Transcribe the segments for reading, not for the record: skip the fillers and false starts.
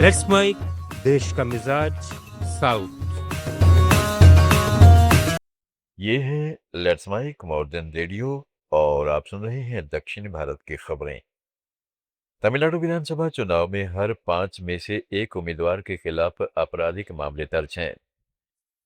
Let's mic देश का मिजाज साउथ। ये है लेट्स माइक मॉडर्न रेडियो और आप सुन रहे हैं दक्षिण भारत की खबरें। तमिलनाडु विधानसभा चुनाव में हर 5 में से एक उम्मीदवार के खिलाफ आपराधिक मामले दर्ज हैं।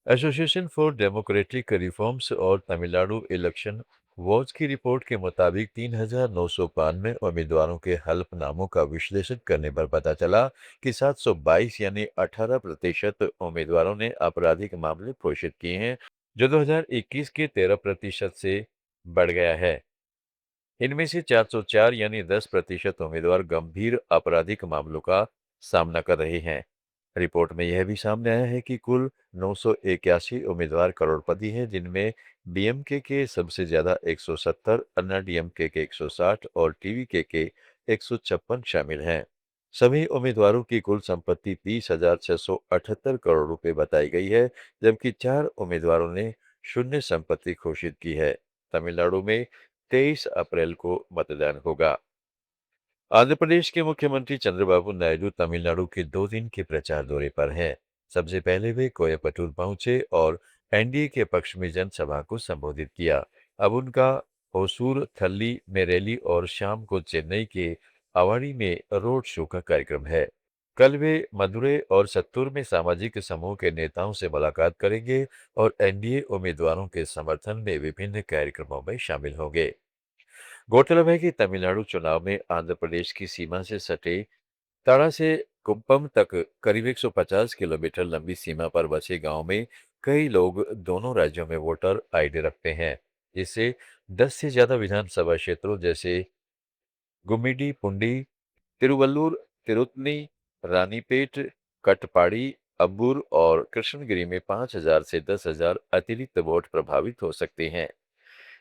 एसोसिएशन फॉर डेमोक्रेटिक रिफॉर्म्स और तमिलनाडु इलेक्शन वॉच की रिपोर्ट के मुताबिक 3,992 उम्मीदवारों के हलफनामों का विश्लेषण करने पर पता चला कि 722 यानी 18% उम्मीदवारों ने आपराधिक मामले घोषित किए हैं, जो 2021 के 13% से बढ़ गया है। इनमें से 404 यानी 10% उम्मीदवार गंभीर आपराधिक मामलों का सामना कर रहे हैं। रिपोर्ट में यह भी सामने आया है कि कुल 981 उम्मीदवार करोड़पति हैं, जिनमें डीएमके के सबसे ज्यादा 170, अन्ना डीएमके के 160 और टीवीके के 156 शामिल हैं। सभी उम्मीदवारों की कुल संपत्ति 30,678 करोड़ रुपए बताई गई है, जबकि 4 उम्मीदवारों ने शून्य संपत्ति घोषित की है। तमिलनाडु में 23 अप्रैल को मतदान होगा। आंध्र प्रदेश के मुख्यमंत्री चंद्रबाबू नायडू तमिलनाडु के 2 दिन के प्रचार दौरे पर हैं। सबसे पहले वे कोयम्बटूर पहुंचे और एनडीए के पक्ष में जनसभा को संबोधित किया। अब उनका होसूर थल्ली में रैली और शाम को चेन्नई के अवाड़ी में रोड शो का कार्यक्रम है। कल वे मदुरै और सत्तूर में सामाजिक समूह के नेताओं से मुलाकात करेंगे और एनडीए उम्मीदवारों के समर्थन में विभिन्न कार्यक्रमों में शामिल होंगे। गौरतलब है कि तमिलनाडु चुनाव में आंध्र प्रदेश की सीमा से सटे ताड़ा से कुप्पम तक करीब 150 किलोमीटर लंबी सीमा पर बसे गांव में कई लोग दोनों राज्यों में वोटर आईडी रखते हैं, जिससे 10 से ज्यादा विधानसभा क्षेत्रों जैसे गुम्मिडी पुंडी, तिरुवल्लुर, तिरुत्तनी, रानीपेट, कटपाड़ी, अब्बूर और कृष्णगिरी में 5,000 से 10,000 अतिरिक्त वोट प्रभावित हो सकते हैं।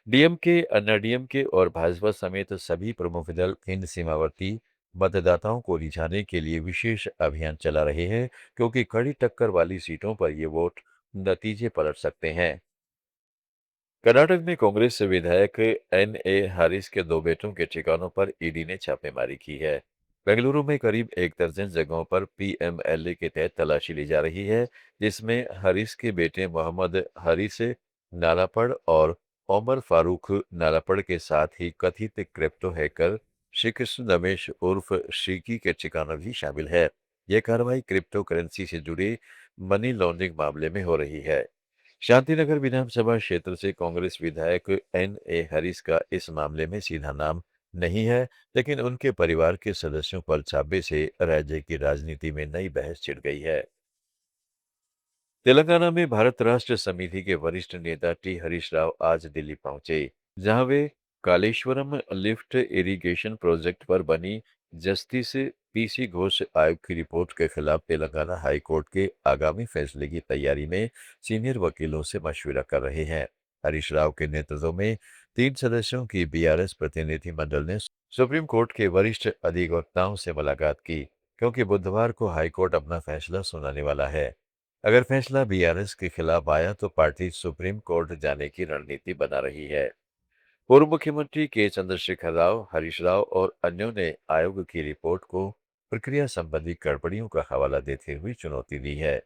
डीएमके, अन्ना डीएमके और भाजपा समेत सभी प्रमुख दल इन सीमावर्ती मतदाताओं को रिझाने के लिए विशेष अभियान चला रहे हैं, क्योंकि कड़ी टक्कर वाली सीटों पर ये वोट नतीजे पलट सकते हैं। कर्नाटक में कांग्रेस विधायक एन.ए. हारिस के 2 बेटों के ठिकानों पर ईडी ने छापेमारी की है। बेंगलुरु में करीब 1 दर्जन जगहों पर पीएमएलए के तहत तलाशी ली जा रही है, जिसमें हारिस के बेटे मोहम्मद हारिस नालापड़ और ओमर फारूक नालापड़ के साथ ही कथित क्रिप्टो हैकर श्रीकृष्ण रमेश उर्फ श्रीकी के ठिकाना भी शामिल है। यह कार्रवाई क्रिप्टो करेंसी से जुड़े मनी लॉन्ड्रिंग मामले में हो रही है। शांतिनगर विधानसभा क्षेत्र से कांग्रेस विधायक एन.ए. हरीश का इस मामले में सीधा नाम नहीं है, लेकिन उनके परिवार के सदस्यों पर छापे से राज्य की राजनीति में नई बहस छिड़ गई है। तेलंगाना में भारत राष्ट्र समिति के वरिष्ठ नेता टी हरीश राव आज दिल्ली पहुंचे, जहां वे कालेश्वरम लिफ्ट इरिगेशन प्रोजेक्ट पर बनी जस्टिस पीसी घोष आयोग की रिपोर्ट के खिलाफ तेलंगाना हाई कोर्ट के आगामी फैसले की तैयारी में सीनियर वकीलों से मशविरा कर रहे हैं। हरीश राव के नेतृत्व में 3 सदस्यों की बीआरएस प्रतिनिधि मंडल ने सुप्रीम कोर्ट के वरिष्ठ अधिवक्ताओं से मुलाकात की, क्योंकि बुधवार को हाई कोर्ट अपना फैसला सुनाने वाला है। अगर फैसला बीआरएस के खिलाफ आया तो पार्टी सुप्रीम कोर्ट जाने की रणनीति बना रही है। पूर्व मुख्यमंत्री के चंद्रशेखर राव, हरीश राव और अन्यों ने आयोग की रिपोर्ट को प्रक्रिया संबंधी गड़बड़ियों का हवाला देते हुए चुनौती दी है।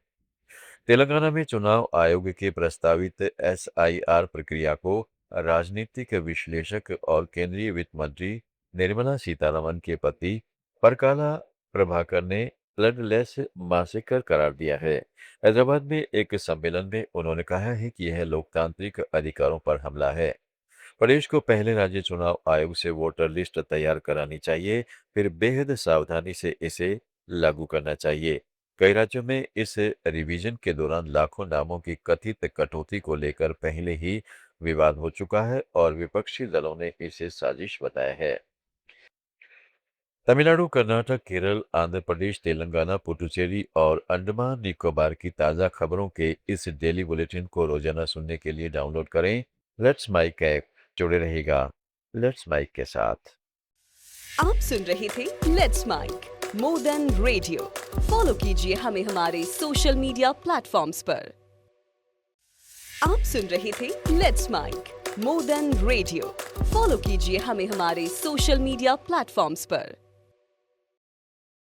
तेलंगाना में चुनाव आयोग के प्रस्तावित एसआईआर प्रक्रिया को राजनीतिक विश्लेषक और केंद्रीय वित्त मंत्री निर्मला सीतारमन के पति परकाला प्रभाकर ने ब्लडलेस मासेकर करार दिया है। हैदराबाद में एक सम्मेलन में उन्होंने कहा है कि यह लोकतांत्रिक अधिकारों पर हमला है। प्रदेश को पहले राज्य चुनाव आयोग से वोटर लिस्ट तैयार करानी चाहिए, फिर बेहद सावधानी से इसे लागू करना चाहिए। कई राज्यों में इस रिवीजन के दौरान लाखों नामों की कथित कटौती को लेकर पहले ही विवाद हो चुका है और विपक्षी दलों ने इसे साजिश बताया है। तमिलनाडु, कर्नाटक, केरल, आंध्र प्रदेश, तेलंगाना, पुडुचेरी और अंडमान निकोबार की ताज़ा खबरों के इस डेली बुलेटिन को रोजाना सुनने के लिए डाउनलोड करें लेट्स माइक ऐप। जुड़े रहेगा लेट्स माइक के साथ। आप सुन रहे थे let's mike more than radio. Follow कीजिए हमें हमारे सोशल मीडिया प्लेटफॉर्म्स पर। आप सुन रहे थे let's mike more than radio. Follow कीजिए हमें हमारे सोशल मीडिया प्लेटफॉर्म्स पर।